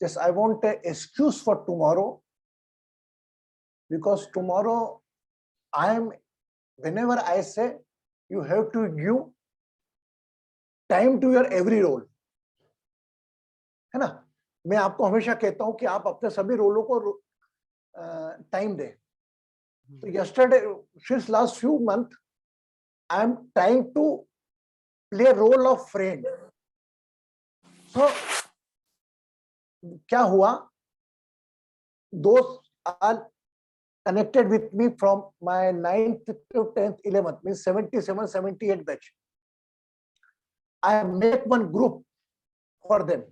just I want an excuse for tomorrow, because tomorrow whenever I say you have to give time to your every role, है ना? मैं आपको हमेशा कहता हूं कि आप अपने सभी रोलों को टाइम दें. So yesterday, since last few months, I am trying to play a role of friend. So क्या हुआ? Those are connected with me from my 9th to 10th, 11th, means 77, 78 batch. I make one group for them.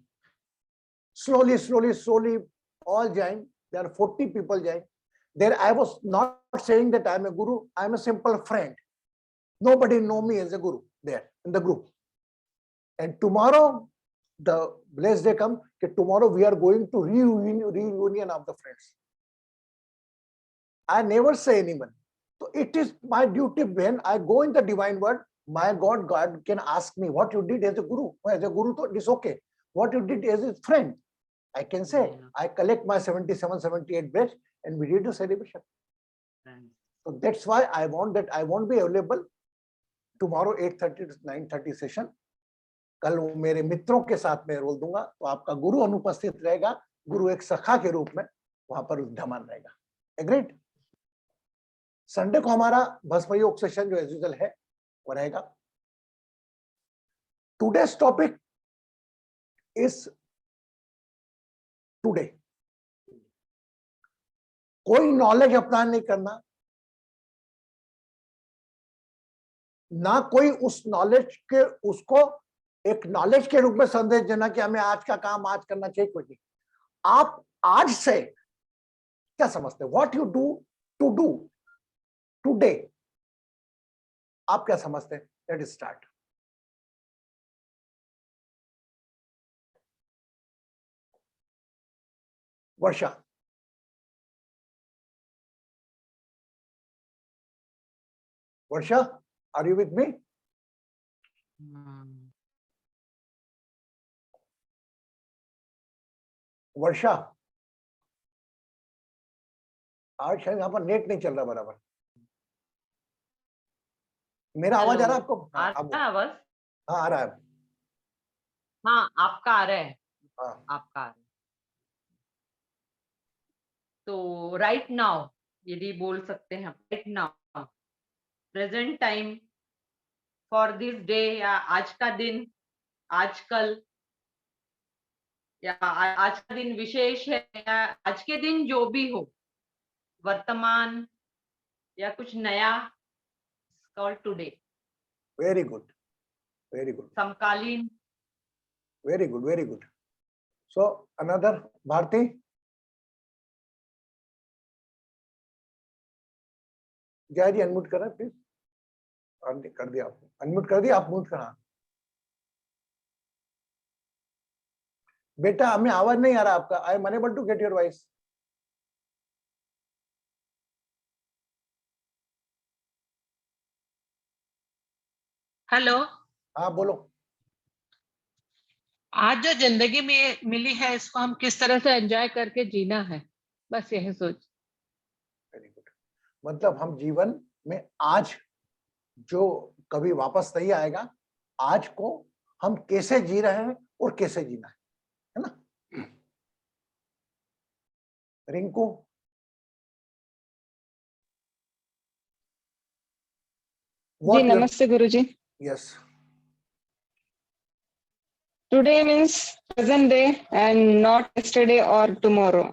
Slowly, all join. There are 40 people join. There I was not saying that I am a guru. I am a simple friend. Nobody know me as a guru there in the group. And tomorrow, the blessed day come, that tomorrow we are going to reunion of the friends. I never say anyone. So it is my duty when I go in the divine word, my God can ask me what you did as a guru. As a guru, it is okay. What you did as a friend, I can say, I collect my 77, 78 batch and we did a celebration. So that's why I want that I won't be available tomorrow 8:30 to 9:30 session. कल मेरे मित्रों के साथ में role दूंगा, तो आपका गुरु अनुपस्थित रहेगा, गुरु एक सखा के रूप में वहां पर विद्यमान रहेगा. एग्रीड? संडे को हमारा भस्म योग सेशन जो एज यूजुअल है वो रहेगा. Today's topic is today. कोई नॉलेज अपना नहीं करना, ना कोई उस नॉलेज के उसको एक नॉलेज के रूप में संदेश देना कि हमें आज का काम आज करना चाहिए. कुछ नहीं. आप आज से क्या समझते हैं? व्हाट यू डू टुडे, आप क्या समझते हैं? Let us start. Varsha, Varsha, are you with me? Varsha, आज शायद यहाँ पर नेट नहीं चल रहा बराबर. मेरा आवाज आ रहा है आपको? आवाज? हाँ, आ रहा है. हाँ, आपका आ रहा है. हाँ, आपका आ रहा है. तो राइट नाउ यदि बोल सकते हैं, right now, present time for this day, या आज का दिन, आजकल, या आज का दिन विशेष है, या आज के दिन जो भी हो, वर्तमान या कुछ नया, call today. Very good, very good. समकालीन. Very good, very good. So another Bharti. Jay ji, unmute करें प्लीज. कर दिया आपने, अनम्यूट कर दिया, आप म्यूट करा. बेटा हमें आवाज नहीं आ रहा आपका. I am unable to get your voice. Hello. हाँ बोलो. आज जो जिंदगी में मिली है, इसको हम किस तरह से एंजॉय करके जीना है, बस यही सोच. Very good. मतलब हम जीवन में आज जो कभी वापस नहीं आएगा, आज को हम कैसे जी रहे हैं और कैसे जीना है ना? रिंकू. जी नमस्ते गुरुजी. Yes. Today means present day and not yesterday or tomorrow.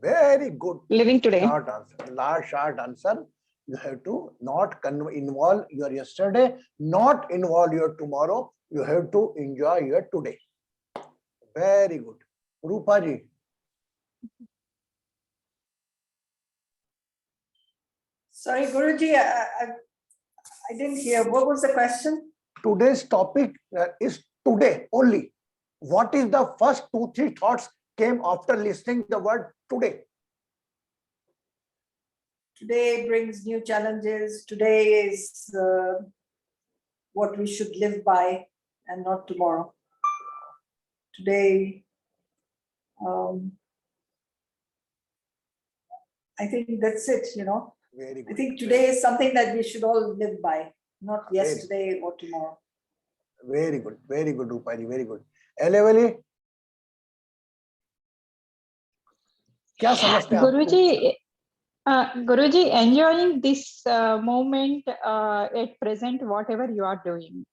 Very good. Living today. Short answer. Large short answer. You have to not involve your yesterday, not involve your tomorrow. You have to enjoy your today. Very good. Rupa ji. Sorry, Guruji, I didn't hear. What was the question? Today's topic is today only. What is the first 2-3 thoughts came after listening the word today? Today brings new challenges. Today is what we should live by and not tomorrow. Today, I think that's it, you know. Very I good. think today is something that we should all live by, not Very- yesterday or tomorrow. Very good. Very good, Rupa ji. Very good. Elevely, क्या समझते हैं आप? Guruji, enjoying this moment at present, whatever you are doing,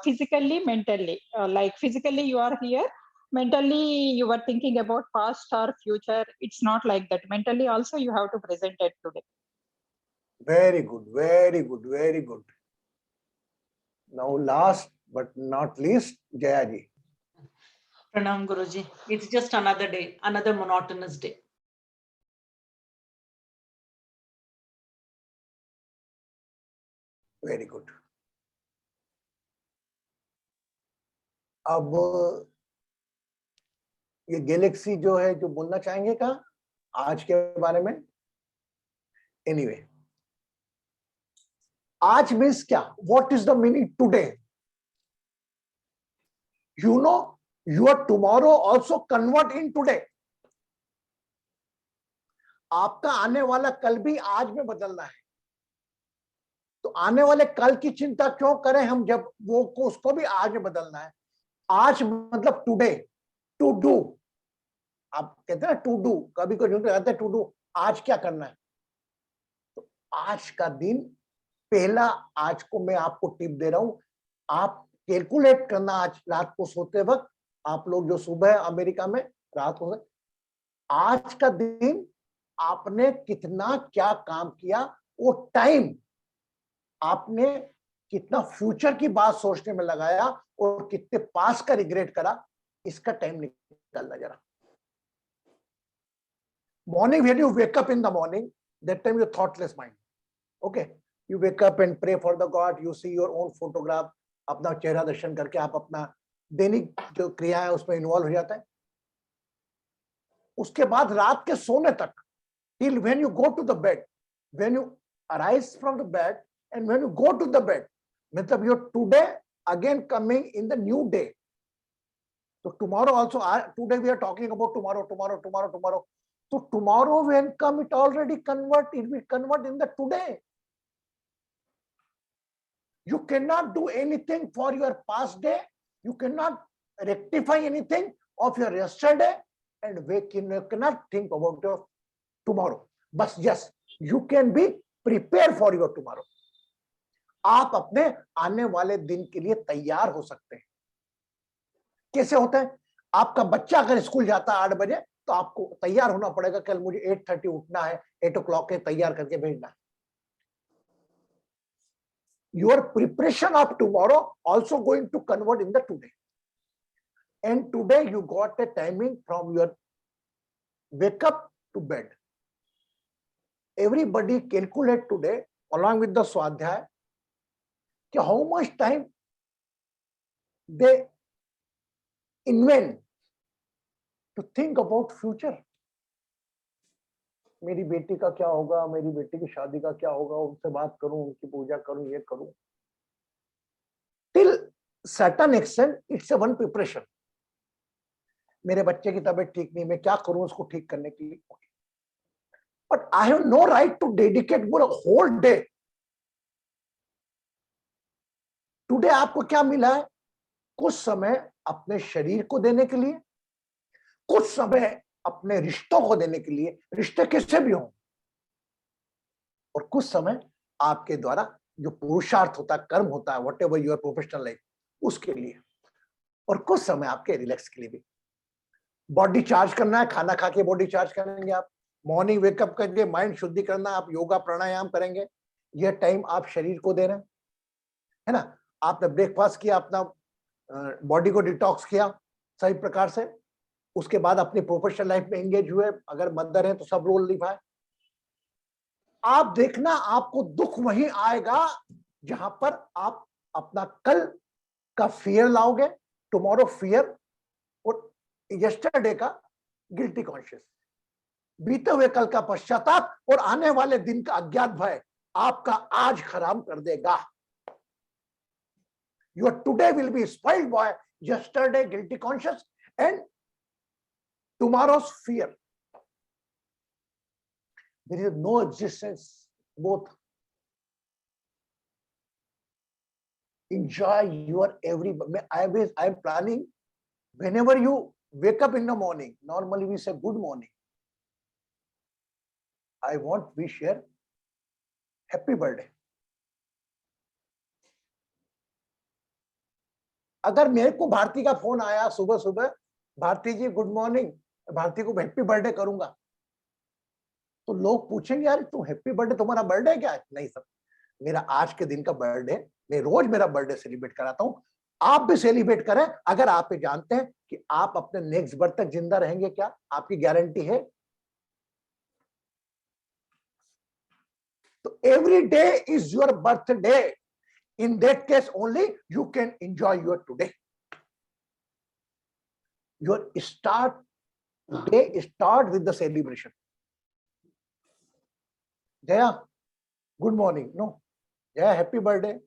physically, mentally, like physically you are here, mentally you are thinking about past or future. It's not like that. Mentally also you have to present it today. Very good. Very good. Very good. Now, last but not least, Jaya ji. Pranam Guruji. It's just another day, another monotonous day. Very good. अब ये Galaxy जो है, जो बोलना चाहेंगे क्या आज के बारे में? एनीवे, आज मीन्स क्या? What is the meaning today? You know, your tomorrow also convert in today. आपका आने वाला कल भी आज में बदलना है. तो आने वाले कल की चिंता क्यों करें हम, जब वो को उसको भी आज में बदलना है. आज मतलब टुडे, टू डू. आप कहते हैं ना टू डू, कभी कभी कहते हैं टू डू, आज क्या करना है. तो आज का दिन पहला, आज को मैं आपको टिप दे रहा हूं, आप कैलकुलेट करना आज रात को सोते वक्त. आप लोग जो सुबह अमेरिका में रात को, आज का दिन आपने कितना क्या काम किया, वो टाइम आपने कितना फ्यूचर की बात सोचने में लगाया और कितने पास का रिग्रेट करा, इसका टाइम निकालना जरा. Morning, when you wake up in the morning, that time you're thoughtless mind. Okay, you wake up and pray for the God. You see your own photograph. अपना चेहरा दर्शन करके आप अपना दैनिक जो क्रिया है उसमें इन्वॉल्व हो जाता है. उसके बाद रात के सोने तक, till when you go to the bed, when you arise from the bed and when you go to the bed, मतलब your today again coming in the new day. So tomorrow also, today we are talking about tomorrow. So tomorrow when come, it already convert, it will convert in the today. You cannot do anything for your past day. You cannot rectify anything of your yesterday, and you cannot think about your tomorrow. But yes, you can be prepared for your tomorrow. आप अपने आने वाले दिन के लिए तैयार हो सकते हैं. कैसे होता है? आपका बच्चा अगर स्कूल जाता है 8 बजे, तो आपको तैयार होना पड़ेगा, कल मुझे 8:30 उठना है, 8 o'clock के तैयार करके भेजना है. Your preparation of tomorrow also going to convert in the today. And today you got a timing from your wake up to bed. Everybody calculate today along with the Swadhyay how much time they invent to think about future. मेरी बेटी का क्या होगा, मेरी बेटी की शादी का क्या होगा, उनसे बात करूं, उनकी पूजा करूं, ये करूं. Till certain extent, it's a one preparation. मेरे बच्चे की तबीयत ठीक नहीं, मैं क्या करूं उसको ठीक करने के लिए. But I have no right to dedicate for a whole day. Today आपको क्या मिला है? कुछ समय अपने शरीर को देने के लिए, कुछ समय अपने रिश्तों को देने के लिए, रिश्ते कैसे भी हों, और कुछ समय आपके द्वारा जो पुरुषार्थ होता है, कर्म होता है, what ever your professional life, उसके लिए, और कुछ समय आपके रिलैक्स के लिए भी. बॉडी चार्ज करना है, खाना खा के बॉडी चार्ज करेंगे आप, मॉर्निंग वेकअप करके माइंड शुद्धि करना, आप योगा प्राणायाम करेंगे, यह टाइम आप शरीर को दे रहे हैं, है ना. आपने ब्रेकफास्ट किया, अपना बॉडी को डिटॉक्स किया सही प्रकार से, उसके बाद अपनी प्रोफेशनल लाइफ में एंगेज हुए, अगर मदर है तो सब रोल निभाए. आप देखना, आपको दुख वहीं आएगा जहां पर आप अपना कल का फियर लाओगे, टुमारो फियर, और यस्टरडे का गिल्टी कॉन्शियस, बीते हुए कल का पश्चाताप, और आने वाले दिन का अज्ञात भय आपका आज खराब कर देगा. Your today will be spoiled by yesterday guilty conscious and tomorrow's fear. There is no existence, both. Enjoy your every. I am planning. Whenever you wake up in the morning, normally we say good morning. I want we share happy birthday. अगर मेरे को भारती का phone आया सुबह सुबह, भारती जी good morning, Bharti को happy birthday करूंगा, तो लोग पूछेंगे यार तू हैप्पी बर्थडे, तुम्हारा बर्थडे क्या है? नहीं सर, मेरा आज के दिन का बर्थडे, मैं रोज मेरा बर्थडे सेलिब्रेट कराता हूं, आप भी सेलिब्रेट करें। अगर आप ये जानते हैं कि आप अपने नेक्स्ट बर्थ तक जिंदा रहेंगे, क्या आपकी गारंटी है? तो every day is your birthday. In that case only you can enjoy your today. Your day start with the celebration. Jaya, good morning. No, Jaya, happy birthday.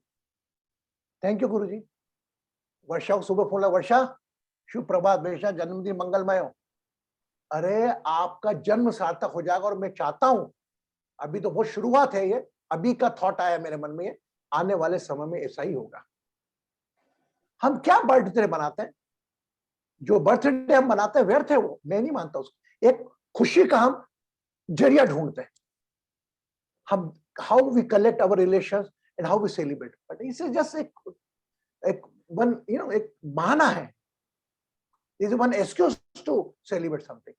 Thank you Guruji. वर्षा को सुबह phone लगा, वर्षा शुभ प्रभात, बेशा जन्मदिन मंगलमय हो। अरे आपका जन्म सार्थक हो जाएगा, और मैं चाहता हूं, अभी तो बहुत शुरुआत है, ये अभी का थॉट आया मेरे मन में, ये आने वाले समय में ऐसा ही होगा। हम क्या बर्थडे बनाते हैं? जो बर्थडे हम बनाते हैं व्यर्थ है वो, मैं नहीं मानता उसको। एक खुशी का हम जरिया ढूंढते हैं। हम how we collect our relations and how we celebrate, but it's just एक वन एक बहाना है, is one excuse to celebrate something.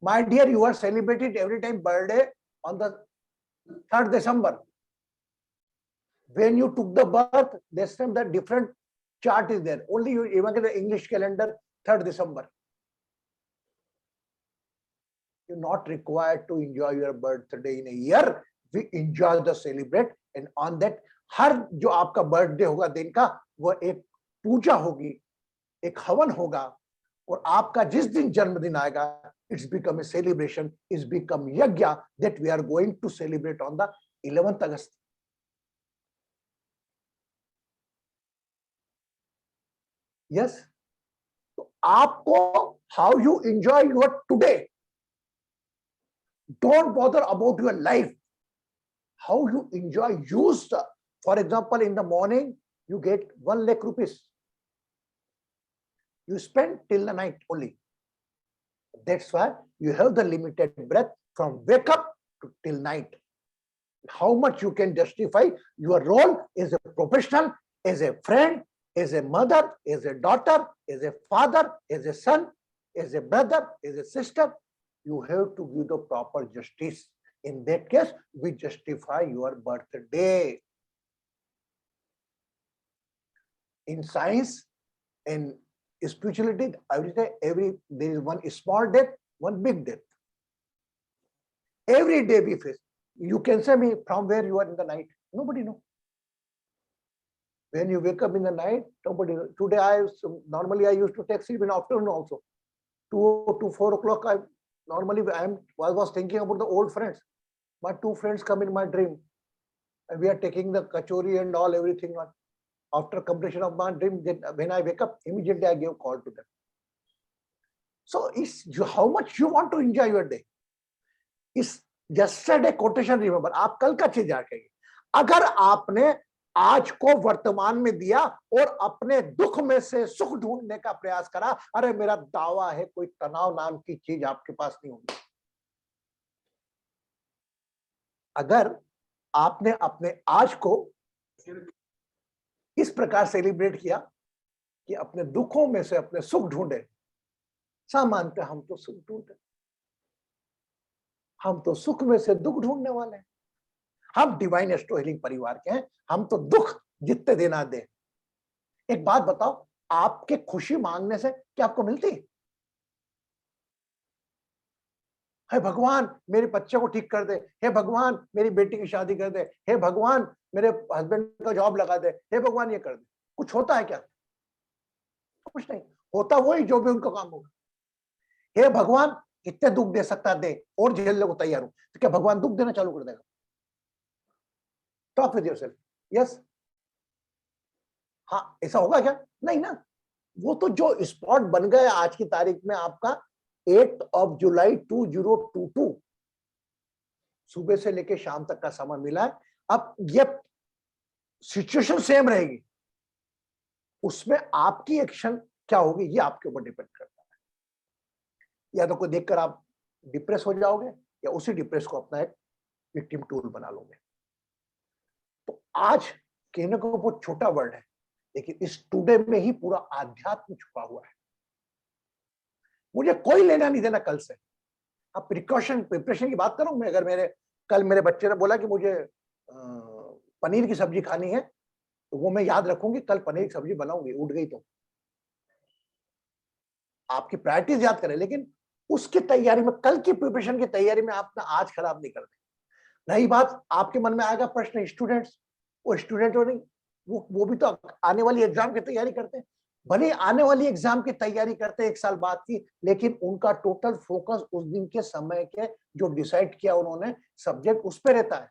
My dear, you are celebrated every time birthday on the 3rd December. When you took the birth, this time the different chart is there. Only you even get the English calendar 3rd December. You're not required to enjoy your birthday in a year. We enjoy the celebrate, and on that हर जो आपका birthday होगा दिन का, वो एक पूजा होगी, एक हवन होगा, और आपका जिस दिन जन्मदिन आएगा, it's become a celebration, it's become yajna that we are going to celebrate on the 11th August. Yes. तो आपको how you enjoy your today. Don't bother about your life. How you enjoy, use the, for example, in the morning you get 1 lakh rupees. You spend till the night only. That's why you have the limited breath from wake up to till night. How much you can justify your role as a professional, as a friend, as a mother, as a daughter, as a father, as a son, as a brother, as a sister, you have to give the proper justice. In that case, we justify your birthday. In science and spirituality, I would say there is one small death, one big death. Every day we face. You can say me from where you are in the night. Nobody knows. When you wake up in the night, nobody knows. Today normally I used to take sleep in afternoon also. 2 to 4 o'clock. I was thinking about the old friends. My 2 friends come in my dream, and we are taking the kachori and all everything on. After completion of my dream, when I wake up, immediately I give call to them. So it's how much you want to enjoy your day. It's yesterday quotation, remember. आप कल का चीज रखेंगे। अगर आपने आज को वर्तमान में दिया और अपने दुख में से सुख ढूंढने का प्रयास करा, अरे मेरा दावा है कोई तनाव नाम की चीज आपके पास नहीं होगी। अगर आपने अपने आज को इस प्रकार सेलिब्रेट किया कि अपने दुखों में से अपने सुख ढूंढे, सामान्यतः हम तो सुख ढूंढे, हम तो सुख में से दुख ढूंढने वाले हैं। हम डिवाइन एस्ट्रो हीलिंग परिवार के हैं, हम तो दुख जितने देना दे। एक बात बताओ, आपके खुशी मांगने से क्या आपको मिलती? हे भगवान मेरे बच्चे को ठीक कर दे, हे भगवान मेरी बेटी की शादी कर दे, हे भगवान मेरे हस्बैंड का जॉब लगा दे, हे भगवान ये कर दे। कुछ होता है क्या? कुछ नहीं होता, वही जो भी उनका काम होगा। हे भगवान कितने दुख दे सकता दे, और झेलने को तैयार हूं। तो क्या भगवान दुख देना चालू कर देगा? Talk with yourself. यस, हाँ ऐसा होगा क्या? नहीं ना। वो तो जो स्पॉट बन गया आज की तारीख में आपका 8 जुलाई 2022 सुबह से लेकर शाम तक का समय मिला है। अब ये सिचुएशन सेम रहेगी, उसमें आपकी एक्शन क्या होगी ये आपके ऊपर डिपेंड करता है। या तो कोई देखकर आप डिप्रेस हो जाओगे या उसी डिप्रेस को अपना एक विक्टिम टूल बना लोगे। तो आज कहने को बहुत छोटा वर्ड है, लेकिन इस टुडे में ही पूरा आध्यात्म छुपा हुआ है। मुझे कोई लेना नहीं देना कल से। अब प्रिपरेशन की बात करूं मैं, अगर कल मेरे बच्चे ने बोला कि मुझे पनीर की सब्जी खानी है, तो वो मैं याद रखूंगी, कल पनीर की सब्जी बनाऊंगी। उठ गई तो आपकी प्रायोरिटीज याद करें, लेकिन उसकी तैयारी में, कल की प्रिपरेशन की तैयारी में आप ना आज खराब नहीं करते। रही बात, आपके मन में आएगा प्रश्न स्टूडेंट्स, वो स्टूडेंट हो नहीं, वो भी तो आने वाली एग्जाम की तैयारी करते हैं। भले आने वाली एग्जाम की तैयारी करते हैं 1 साल बाद की, लेकिन उनका टोटल फोकस उस दिन के समय के जो डिसाइड किया उन्होंने सब्जेक्ट, उस पर रहता है।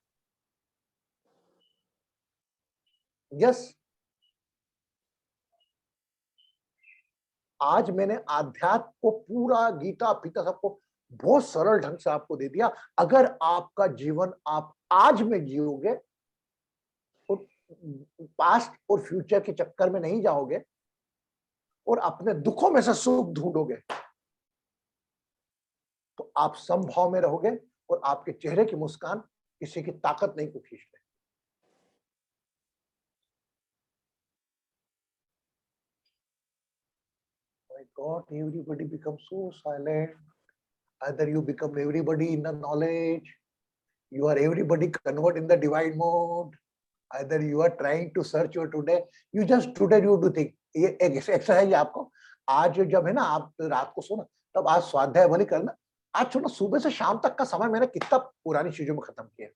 यस, आज मैंने आध्यात्म को पूरा गीता पीता सबको बहुत सरल ढंग से आपको दे दिया। अगर आपका जीवन आप आज में जियोगे और पास्ट और फ्यूचर के चक्कर में नहीं जाओगे और अपने दुखों में से सुख ढूंढोगे, तो आप समभाव में रहोगे और आपके चेहरे की मुस्कान किसी की ताकत नहीं को खींच ले। My God, everybody becomes so silent. Either you become everybody in the knowledge, you are everybody convert in the divine mode. Either you are trying to search your today, you just today you do think. ये एक exercise आपको आज जब है ना, आप रात को सोना तब आज स्वाध्याय भले करना। आज छोड़ो, सुबह से शाम तक का समय मैंने कितना पुरानी चीजों में खत्म किया,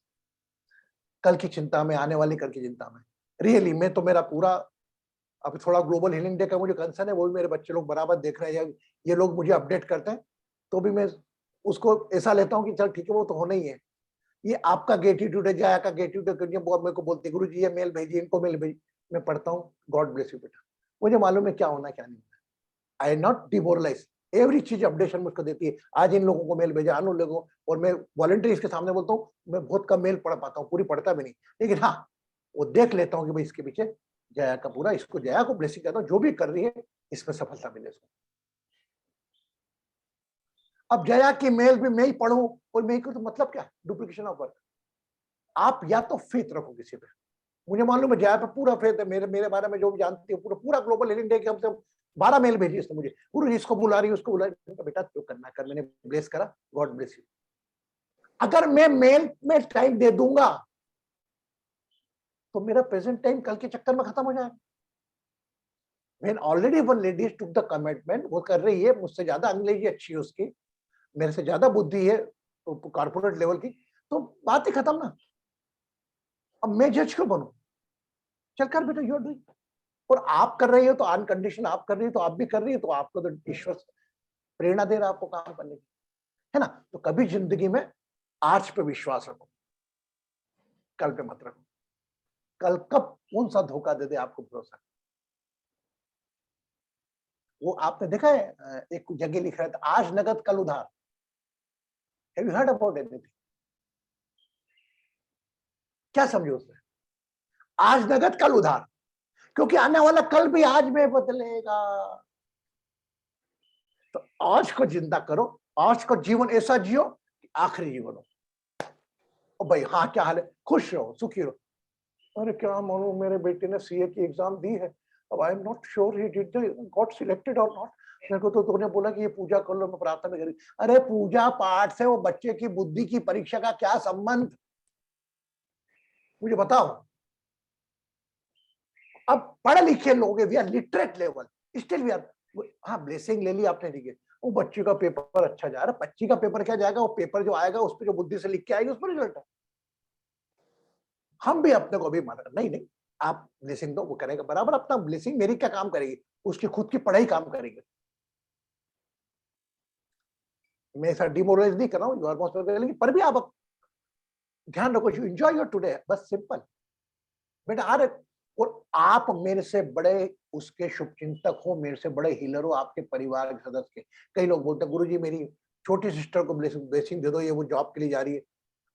कल की चिंता में, आने वाली कल की चिंता में। रियली मैं तो मेरा पूरा, अब थोड़ा ग्लोबल हीलिंग डे का मुझे कंसर्न है, वो भी मेरे बच्चे लोग बराबर देख रहे हैं, ये लोग मुझे अपडेट करते हैं, तो भी मैं उसको ऐसा लेता हूँ कि चल ठीक है, वो तो होना ही है। ये आपका ग्रेटिट्यूड है, जया का ग्रेटिट्यूड है, मेरे को बोलते गुरु जी ये मेल भेजिए, इनको मेल भेजिए, मैं पढ़ता हूँ, गॉड ब्लेस यू बेटा। मुझे मालूम है क्या होना क्या नहीं होना। आई नॉट डिमोरलाइज, एवरी चीज अपडेशन मुझको देती है, आज इन लोगों को मेल भेजा, उन लोगों को, और मैं वॉलंटरी इसके सामने बोलता हूँ, मैं बहुत कम मेल पढ़ पाता हूँ, पूरी पढ़ता भी नहीं, लेकिन हाँ वो देख लेता हूँ कि भाई इसके पीछे जया का पूरा, इसको जया को ब्लेसिंग करता हूँ, जो भी कर रही है इसमें सफलता मिले इसको। अब जया की मेल भी मैं ही पढ़ूं और मैं ही करूं, तो मतलब क्या, डुप्लीकेशन ऑफ वर्क। आप या तो फेथ रखो किसी पे, मुझे मालूम है जया पे पूरा फेथ है, मेरे बारे में जो भी जानती है, पूरा ग्लोबल हीलिंग डे के हमसे 12 मेल भेजी इसने मुझे, गुरु जी इसको बुला रही है, उसको बुला रही है, बेटा जो करना कर, मैंने ब्लेस करा, गॉड ब्लेस यू। अगर मैं मेल में टाइम दे दूंगा तो मेरा प्रेजेंट टाइम कल के चक्कर में खत्म हो जाएगा। When already one lady took the commitment, वो कर रही है, मुझसे ज्यादा अंग्रेजी अच्छी है उसकी, मेरे से ज्यादा बुद्धि है तो कॉर्पोरेट लेवल की, तो बात ही खत्म ना। अब मैं जज क्यों बनूं, चल कर बेटा, यू आर डूइंग। और आप कर रही हो तो अनकंडीशन आप कर रही हो, तो आप भी कर रही हो, तो आपको तो ईश्वर प्रेरणा दे रहा है आपको काम करने की, है ना। तो कभी जिंदगी में आज पे विश्वास रखो, कल पे मत रखो। कल कब कौन सा धोखा दे दे आपको भरोसा। वो आपने देखा है, एक जगह लिख रहा था, आज नगद कल उधार। Have you heard about anything? क्या समझो उसमें, आज नगद कल उधार, क्योंकि आने वाला कल भी आज में बदलेगा। तो आज को जिंदा करो, आज का जीवन ऐसा जियो कि आखिरी जीवन हो। और भाई हाँ क्या हाल है, खुश रहो, सुखी रहो। अरे क्या मालूम, मेरे बेटे ने सीए की एग्जाम दी है, अब आई am not sure he did got selected और नॉट। मेरे को तो तूने बोला कि ये पूजा कर लो, मैं प्रार्थना करी। अरे पूजा पाठ से वो बच्चे की बुद्धि की परीक्षा का क्या संबंध, मुझे बताओ। अब पढ़े लिखे लोग, we are literate level, still we are, हाँ ब्लेसिंग ले ली आपने, ठीक है, वो बच्चे का पेपर अच्छा जा रहा है, बच्ची का पेपर क्या जाएगा, वो पेपर जो आएगा उस पर जो बुद्धि से लिख के आएगी उस पर रिजल्ट है। हम भी अपने को अभी माना नहीं, आप ब्लेसिंग दो, वो करेगा बराबर अपना ब्लेसिंग, मेरी क्या काम करेगी, उसकी खुद की पढ़ाई काम करेगी। मैं ऐसा डिमोरलाइज नहीं कर रहा हूँ, यू आर मोस्ट वेलकम, पर भी आप ध्यान रखो, यू एंजॉय योर टुडे, बस सिंपल। बेटा अरे और आप मेरे से बड़े उसके शुभचिंतक हो, मेरे से बड़े हीलर हो, आपके परिवार के सदस्य के। कई लोग बोलते हैं गुरुजी मेरी छोटी सिस्टर को ब्लेसिंग दे दो, ये वो जॉब के लिए जा रही है।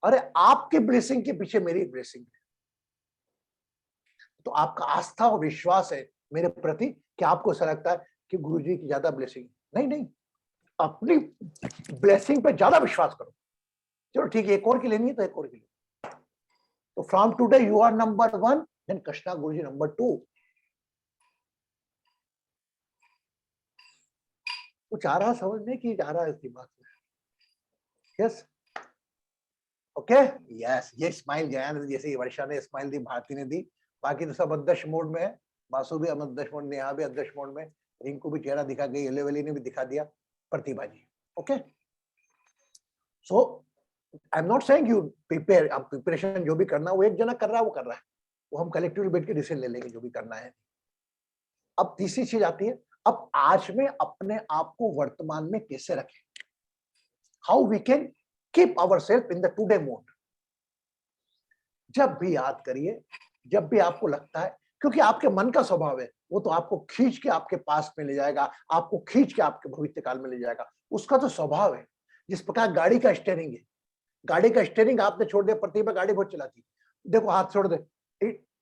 अरे आपके ब्लेसिंग के पीछे मेरी ब्लेसिंग है। तो आपका आस्था और विश्वास है मेरे प्रति कि आपको ऐसा लगता है कि गुरुजी की ज्यादा ब्लेसिंग। नहीं, अपनी ब्लेसिंग पे ज्यादा विश्वास करो। चलो ठीक है, एक और की लेनी है तो एक और की लेनी। तो from today you are number 1, then Krishna Guruji number 2। कुछ आ रहा समझने की जा रहा है इस दिमाग में? Yes, okay, yes. ये स्माइल जया जैसे वर्षा ने स्माइल दी, भारती ने दी, बाकी तो सब अध्यक्ष मोड में है। बासु भी अध्यक्ष मोड में, नेहा भी अध्यक्ष मोड में, रिंकू भी चेहरा दिखा गई, एलेवेली ने भी दिखा दिया, Pratibha ji. Okay, so I am not saying you prepare. आप प्रिपरेशन जो भी करना वो एक जना कर रहा है, वो कर रहा है, वो हम कलेक्टिवली बैठ के डिसीजन ले लेंगे जो भी करना है। अब तीसरी चीज आती है, अब आज में अपने आप को वर्तमान में कैसे रखें, how we can keep ourself in the today mode. जब भी याद करिए, जब भी आपको लगता है, क्योंकि आपके मन का स्वभाव है, वो तो आपको खींच के आपके पास में ले जाएगा, आपको खींच के आपके भविष्य काल में ले जाएगा, उसका तो स्वभाव है। जिस प्रकार गाड़ी का स्टीयरिंग है, गाड़ी का स्टीयरिंग आपने छोड़ दिया, प्रतिभा गाड़ी बहुत चलाती, देखो हाथ छोड़ दे,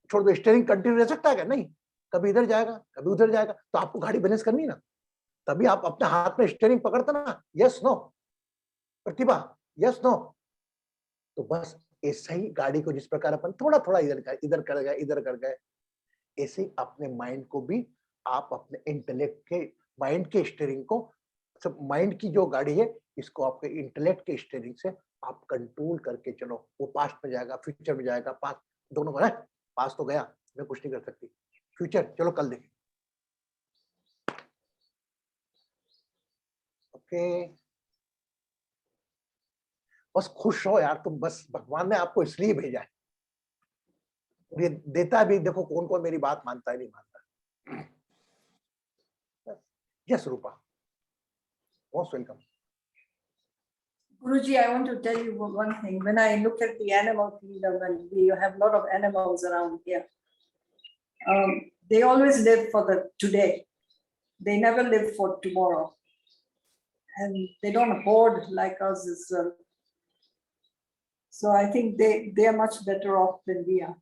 छोड़ दो, स्टीयरिंग कंटिन्यू रह सकता है क्या? नहीं, कभी इधर जाएगा कभी उधर जाएगा। तो आपको गाड़ी बैलेंस करनी है ना, तभी आप अपने हाथ में स्टीयरिंग पकड़ते ना। यस नो प्रतिभा, यस नो। तो बस ऐसे ही गाड़ी को जिस प्रकार अपन थोड़ा थोड़ा इधर कर गए इधर कर गए, ऐसे ही अपने माइंड को भी आप अपने इंटेलेक्ट के, माइंड के स्टीयरिंग को, सब माइंड की जो गाड़ी है, इसको आपके इंटेलेक्ट के स्टीयरिंग से आप कंट्रोल करके चलो। वो पास्ट में जाएगा, फ्यूचर में जाएगा, पास्ट दोनों को है। पास्ट तो गया, मैं कुछ नहीं कर सकती, फ्यूचर चलो कल देखें। ओके, बस खुश हो यार तुम, बस भगवान ने आपको इसलिए भेजा है, ये देता भी, देखो कौन कौन मेरी बात मानता है नहीं मानता। Yes Rupa, most welcome. Guruji, I want to tell you one thing. When I look at the animal kingdom, and we have a lot of animals around here, they always live for the today. They never live for tomorrow. And they don't hoard like us as well. So I think they are much better off than we are.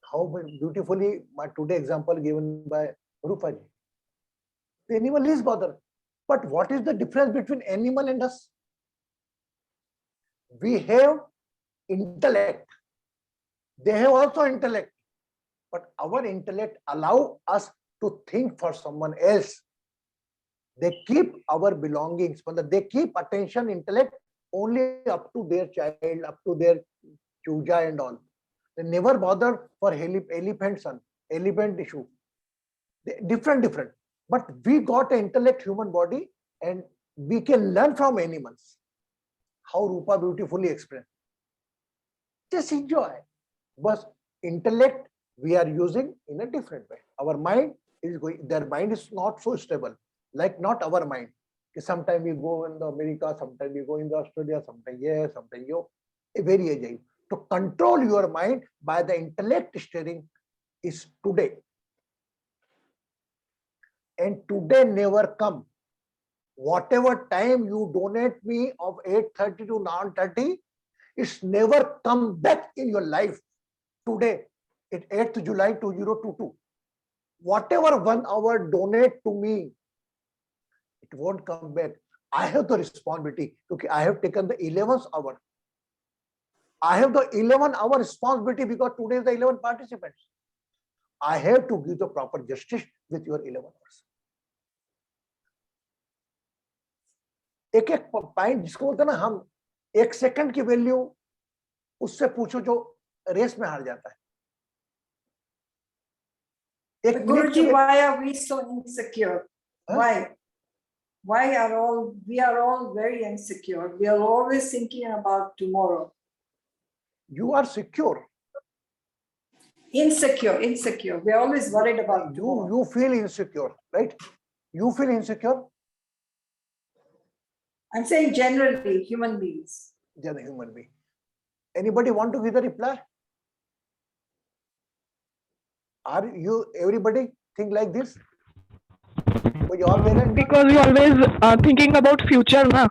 How beautifully my today example given by Rupa ji. The animal is bothered. But what is the difference between animal and us? We have intellect. They have also intellect. But our intellect allow us to think for someone else. They keep our belongings, they keep attention, intellect only up to their child, up to their chuja and all. They never bother for elephant son, elephant issue. They, different. But we got an intellect, human body, and we can learn from animals. How Rupa beautifully explained. Just enjoy. But intellect we are using in a different way. Our mind is going, their mind is not so stable, like not our mind. Sometimes we go in the America, sometimes we go in the Australia, sometimes yes, sometimes you, very agile. To control your mind by the intellect steering is today. And today never come. Whatever time you donate me of 8:30 to 9:30, it's never come back in your life. Today, it's 8th July 2022. Whatever 1 hour donate to me, it won't come back. I have the responsibility because I have taken the 11th hour. I have the 11-hour responsibility because today is the 11 participants. I have to give the proper justice with your 11 hours. एक point जिसको बोलते हैं ना, हम 1 second की value उससे पूछो जो रेस में हार जाता है। Guruji, why are we so insecure? Huh? Why are we all very insecure? We are always thinking about tomorrow. You are secure. Insecure. We are always worried about tomorrow. You feel insecure, right? You feel insecure? I'm saying generally, human beings. Generally, human being. Anybody want to give the reply? Are you, everybody think like this? कोई जवाब दे रहे हैं? Because we always thinking about future, na.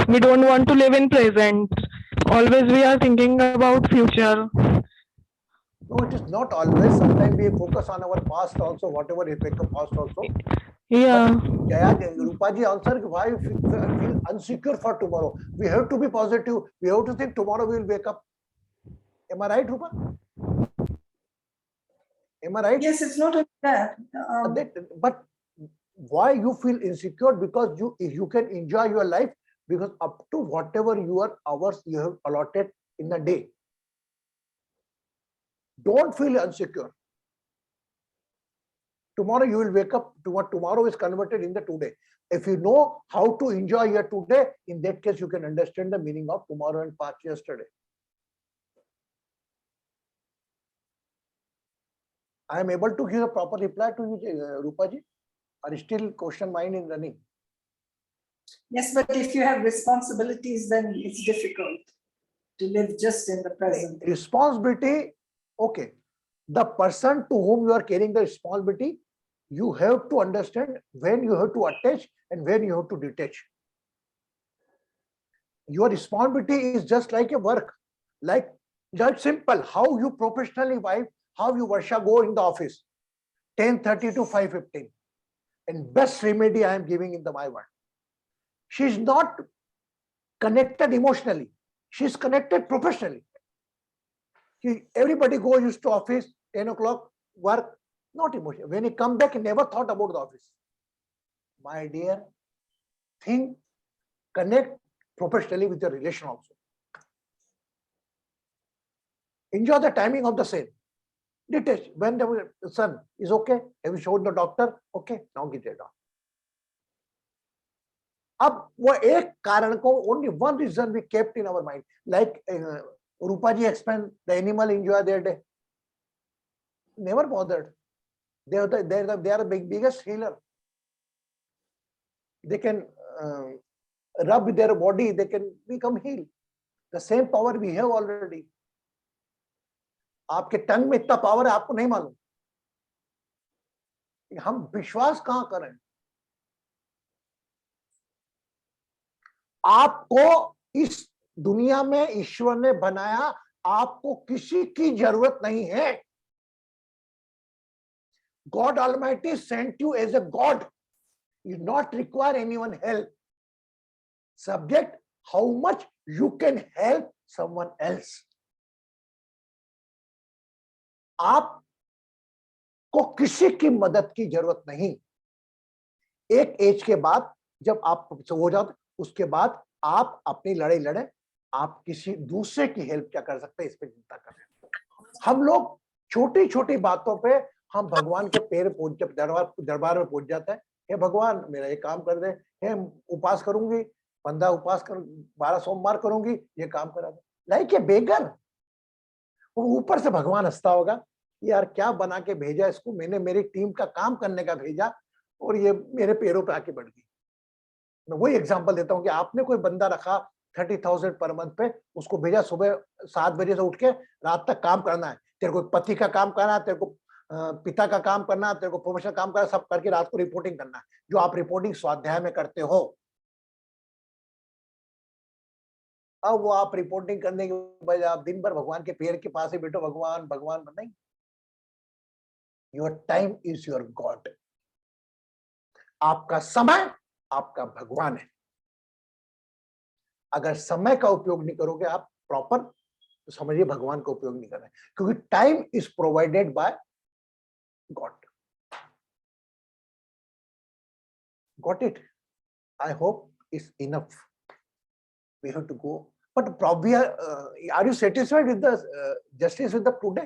We don't want to live in present. Always we are thinking about future. No, it is not always. Sometimes we focus on our past also, whatever is like a past also. Yeah. Jaya, Rupa ji answer, why you feel unsecure for tomorrow? We have to be positive. We have to think tomorrow we will wake up. Am I right, Rupa? Am I right? Yes, it's not like that. But why you feel insecure? Because you can enjoy your life, because up to whatever your hours you have allotted in the day. Don't feel insecure. Tomorrow you will wake up to what tomorrow is converted in the today. If you know how to enjoy your today, in that case you can understand the meaning of tomorrow and past yesterday. I am able to give a proper reply to you, Rupa ji, or still question mine in running? Yes, but if you have responsibilities, then it's difficult to live just in the present. Responsibility, okay. The person to whom you are carrying the responsibility, you have to understand when you have to attach and when you have to detach. Your responsibility is just like a work, like just simple. How you professionally wife, how you Varsha go in the office, 10:30 to 5:15, and best remedy I am giving in my world. She is not connected emotionally. She is connected professionally. Everybody goes to office, 10 o'clock, work, not emotional. When he come back, he never thought about the office. My dear, think, connect professionally with your relation also. Enjoy the timing of the same. Detach. When the son is okay, have you showed the doctor? Okay, now get it down. अब वो एक कारण को, only one reason we kept in our mind, like Rupa ji explained, the animal enjoy their day. Never bothered. They are the biggest healer. They can rub their body, they can become healed. The same power we have already. आपके टंग में इतना power है, आपको नहीं मालूम. हम विश्वास कहां करें? आपको इस दुनिया में ईश्वर ने बनाया, आपको किसी की जरूरत नहीं है. God Almighty sent you as a God. You not require anyone help. Subject, how much you can help someone else. आपको किसी की मदद की जरूरत नहीं. एक एज के बाद जब आप हो जाते, उसके बाद आप अपनी लड़ाई लड़े, आप किसी दूसरे की हेल्प क्या कर सकते हैं, इस पे चिंता करें. हम लोग छोटी छोटी बातों पे हम भगवान के पैर पहुंच, दरबार में पहुंच जाता है. हे भगवान, मेरा ये काम कर दे. हे उपास करूंगी, 15 उपास कर, 12 सोमवार करूंगी, ये काम करा दे. लाइक ए बेगर. ऊपर से भगवान हंसता होगा, यार क्या बना के भेजा इसको, मैंने मेरी टीम का काम करने का भेजा और ये मेरे पैरों पे आके बढ़ गई. मैं वही एग्जांपल देता हूं कि आपने कोई बंदा रखा 30,000 पर मंथ पे, उसको भेजा सुबह 7 बजे से उठ के रात तक काम करना है. तेरे को पति का काम करना है, तेरे को पिता का काम करना है, तेरे को प्रोफेशनल काम करना है, सब करके रात को रिपोर्टिंग करना है. जो आप रिपोर्टिंग स्वाध्याय में करते हो, अब वो आप रिपोर्टिंग करने के बाद आप दिन भर भगवान के पैर के पास ही बैठो, भगवान भगवान नहीं. Your time is your God. आपका समय आपका भगवान है. अगर समय का उपयोग नहीं करोगे आप प्रॉपर, तो समझिए भगवान का उपयोग नहीं कर रहे, क्योंकि time is provided by God. Got it? I hope is enough. We have to go, but probably are you satisfied with the justice with the today?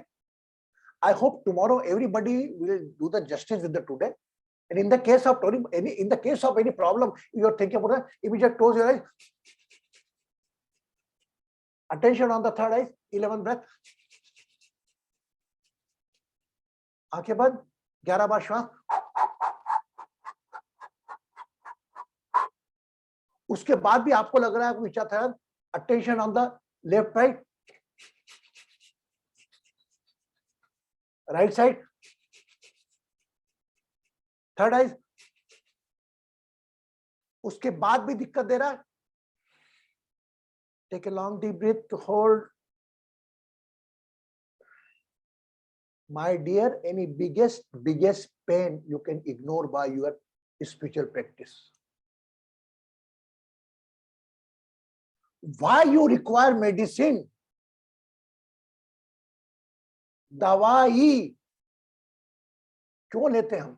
I hope tomorrow everybody will do the justice with the today. And in the case of any problem you are thinking about, immediately close your eyes. Attention on the third eye, 11 breath. आंखें बंद, 11 बार श्वास. उसके बाद भी आपको लग रहा है विचार था, attention on the left right. Right side, third eyes, उसके बाद भी दिक्कत दे रहा है, take a long deep breath, hold. My dear, any biggest pain you can ignore by your spiritual practice. Why you require medicine? दवाई क्यों लेते हैं हम?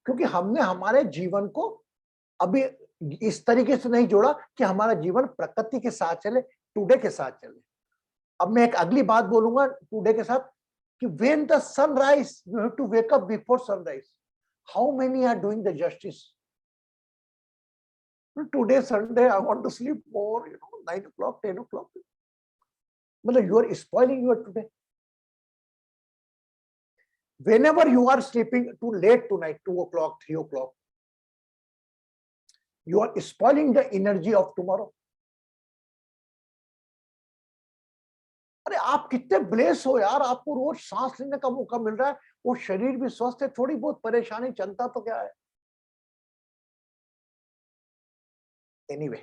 क्योंकि हमने हमारे जीवन को अभी इस तरीके से नहीं जोड़ा कि हमारा जीवन प्रकृति के साथ चले, टुडे के साथ चले. अब मैं एक अगली बात बोलूंगा टुडे के साथ कि when the sun rise, you have to wake up before sunrise. How many are doing the justice? Today Sunday, I want to sleep more, 9 o'clock, 10 o'clock. Matlab, you are spoiling your today. Whenever you are sleeping too late tonight, 2 o'clock, 3 o'clock, you are spoiling the energy of tomorrow. अरे आप कितने bless हो यार, आपको रोज सांस लेने का मौका मिल रहा है, वो शरीर भी स्वस्थ है, थोड़ी बहुत परेशानी चलता तो क्या है. एनीवे,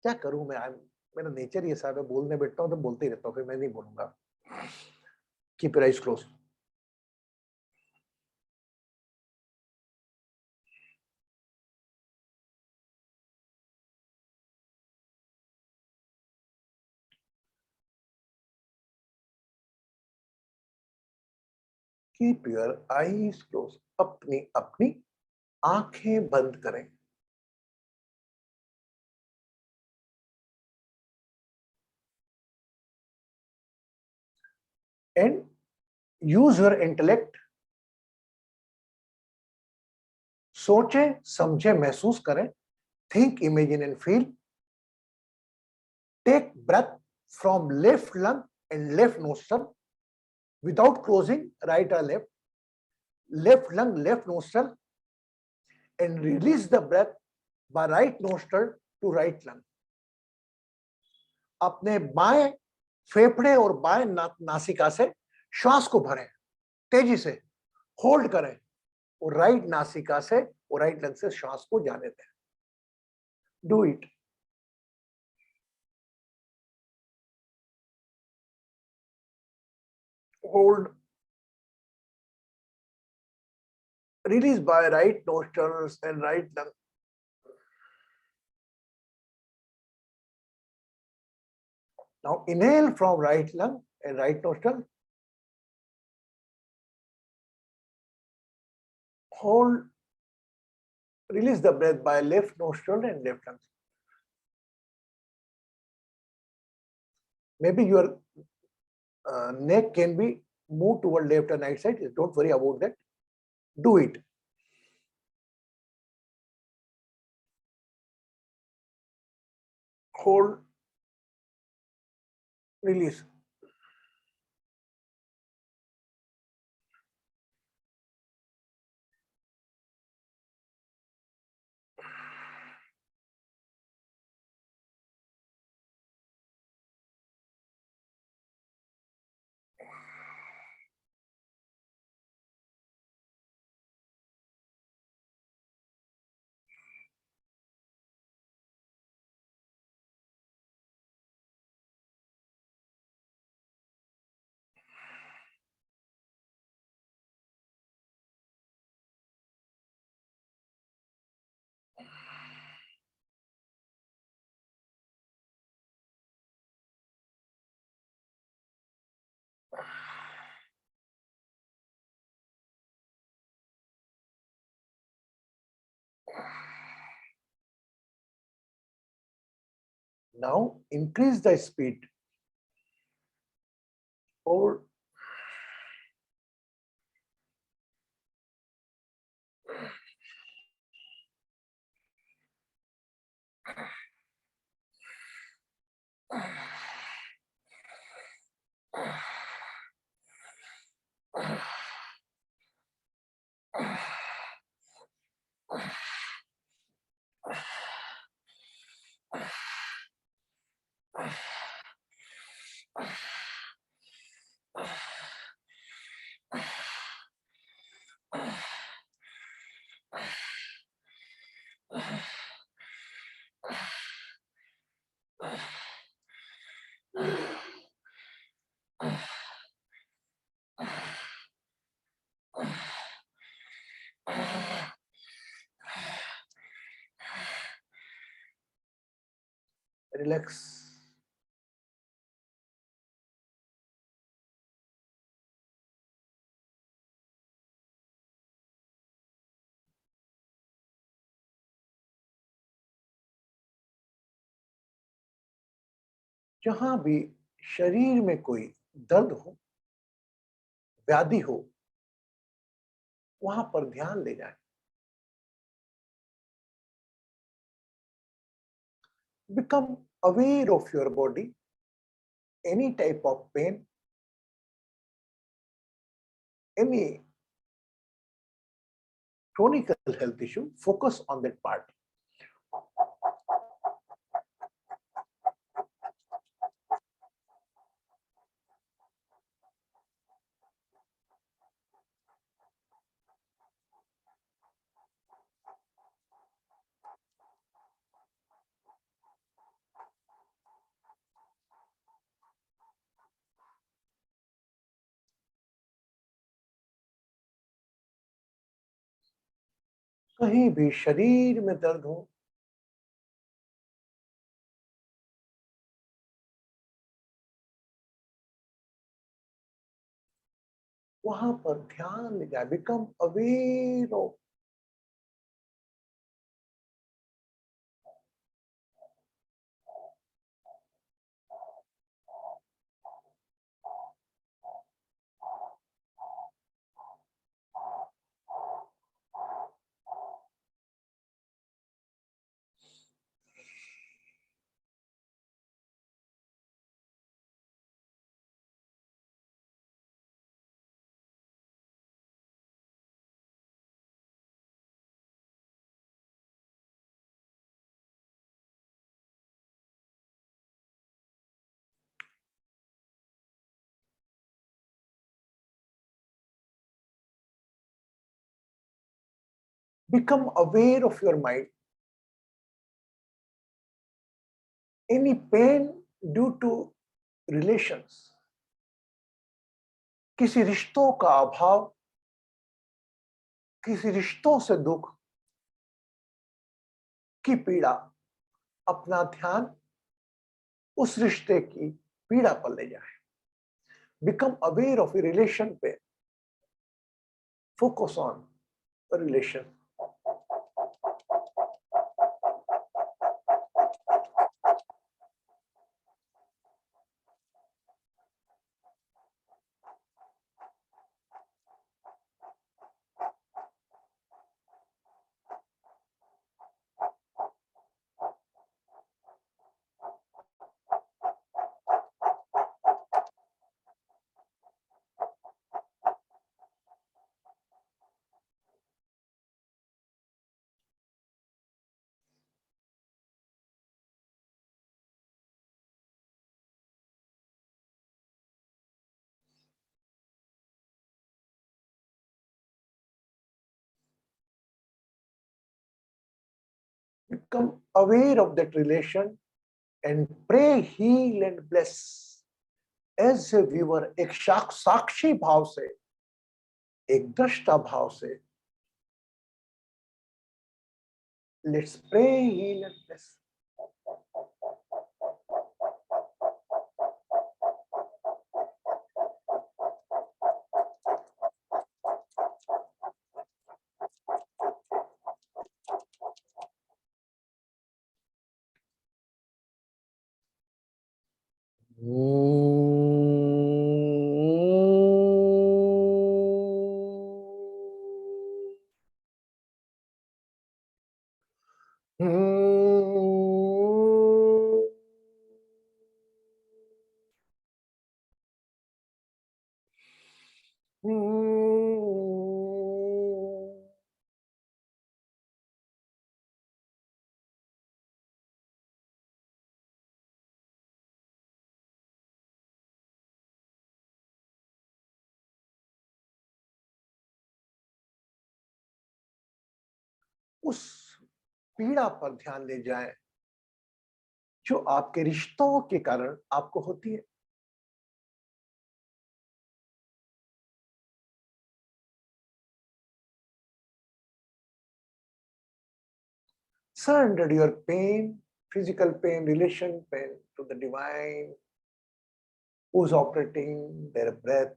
क्या करूं मैं, मेरा नेचर ये साहब है, बोलने बैठता हूं तो बोलते ही रहता हूं, फिर मैं नहीं बोलूंगा. Keep your eyes close. Keep your eyes close. अपनी अपनी आंखें बंद करें. And use your intellect. सोचे, समझे, महसूस करें. Think, imagine and feel. Take breath from left lung and left nostril without closing right or left. Left lung, left nostril, and release the breath by right nostril to right lung. अपने बाएं फेफड़े और बाएं नासिका से श्वास को भरें, तेजी से होल्ड करें और राइट नासिका से और राइट लंग से श्वास को जाने दें. Do it. Hold. Release by right nostrils and right lung. Now inhale from right lung and right nostril. Hold. Release the breath by left nostril and left lung. Maybe your neck can be moved toward left and right side. Don't worry about that. Do it. Hold. Release. Now increase the speed. Hold. Relax. जहां भी शरीर में कोई दर्द हो, व्याधि हो, वहां पर ध्यान ले जाएं। Become aware of your body, any type of pain, any chronic health issue, focus on that part. कहीं भी शरीर में दर्द हो, वहां पर ध्यान ले जाए। Become aware of become aware of your mind. Any pain due to relations, किसी रिश्तों का अभाव, किसी रिश्तों से दुख की पीड़ा, अपना ध्यान उस रिश्ते की पीड़ा पर ले जाए। Become aware of a relation पे focus on relation. Become aware of that relation and pray, heal and bless as a viewer, एक साक्षी भाव से, एक दृष्टा भाव से। Let's pray, heal and bless. उस पीड़ा पर ध्यान ले जाएं जो आपके रिश्तों के कारण आपको होती है। Surrender your pain physical pain, relation pain to the divine, who's operating their breath.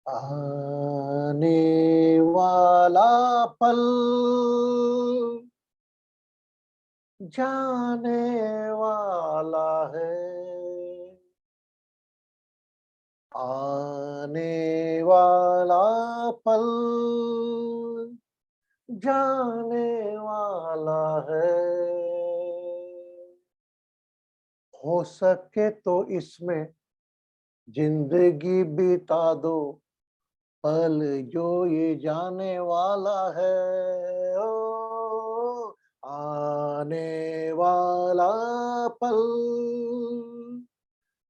आने वाला पल जाने वाला है, आने वाला पल जाने वाला है। हो सके तो इसमें जिंदगी बिता दो, पल जो ये जाने वाला है। ओ आने वाला पल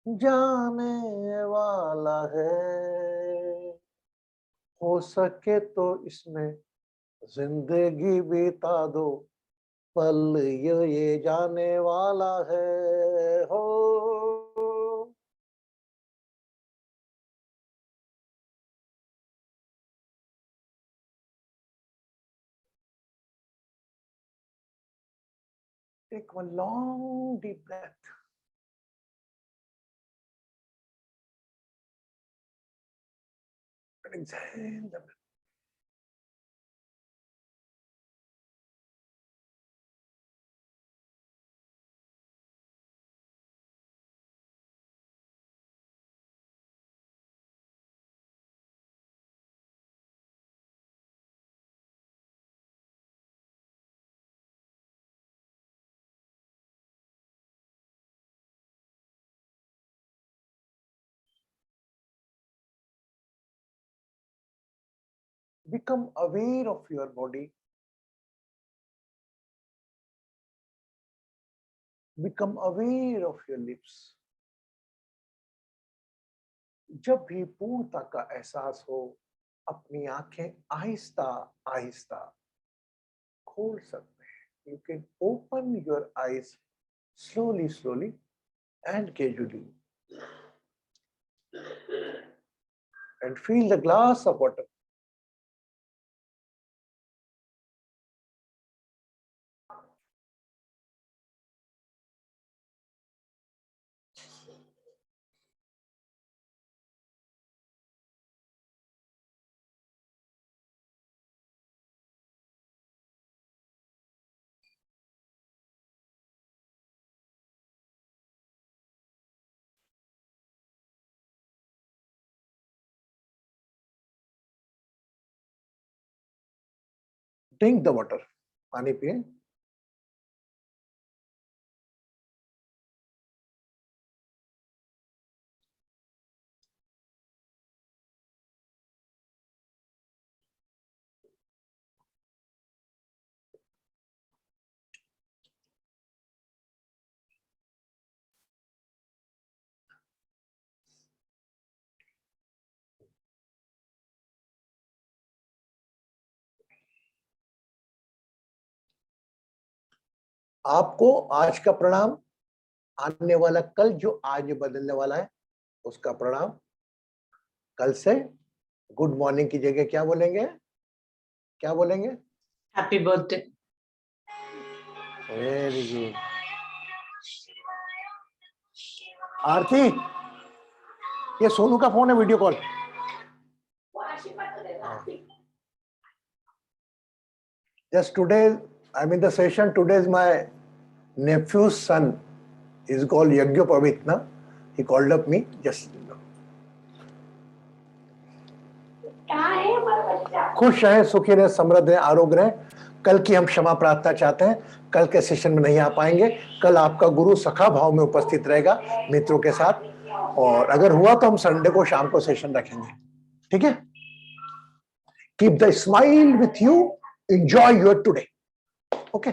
जाने वाला है। हो सके तो इसमें जिंदगी बिता दो, पल ये जाने वाला है। हो take one long deep breath. And exhale the breath. Become aware of your body. Become aware of your lips. जब भी पूर्णता का एहसास हो, अपनी आंखें आहिस्ता आहिस्ता खोल सकते हैं। You can open your eyes slowly, slowly and gradually. And feel the glass of water. Drink the water. पानी पिए। आपको आज का प्रणाम, आने वाला कल जो आज बदलने वाला है उसका प्रणाम। कल से गुड मॉर्निंग की जगह क्या बोलेंगे? क्या बोलेंगे? Happy birthday. Very good. Aarti, ये सोनू का फोन है, video call. Just today, I'm in the session. Today is my nephew's son is called Yagyapavitna. He called up me just. खुश रहे, सुखी रहे, समृद्ध रहे, आरोग्य रहे। कल की हम क्षमा प्रार्थना चाहते हैं, कल के सेशन में नहीं आ पाएंगे। कल आपका गुरु सखा भाव में उपस्थित रहेगा मित्रों के साथ, और अगर हुआ तो हम संडे को शाम को सेशन रखेंगे, ठीक है? Keep the smile with you, enjoy your today, okay?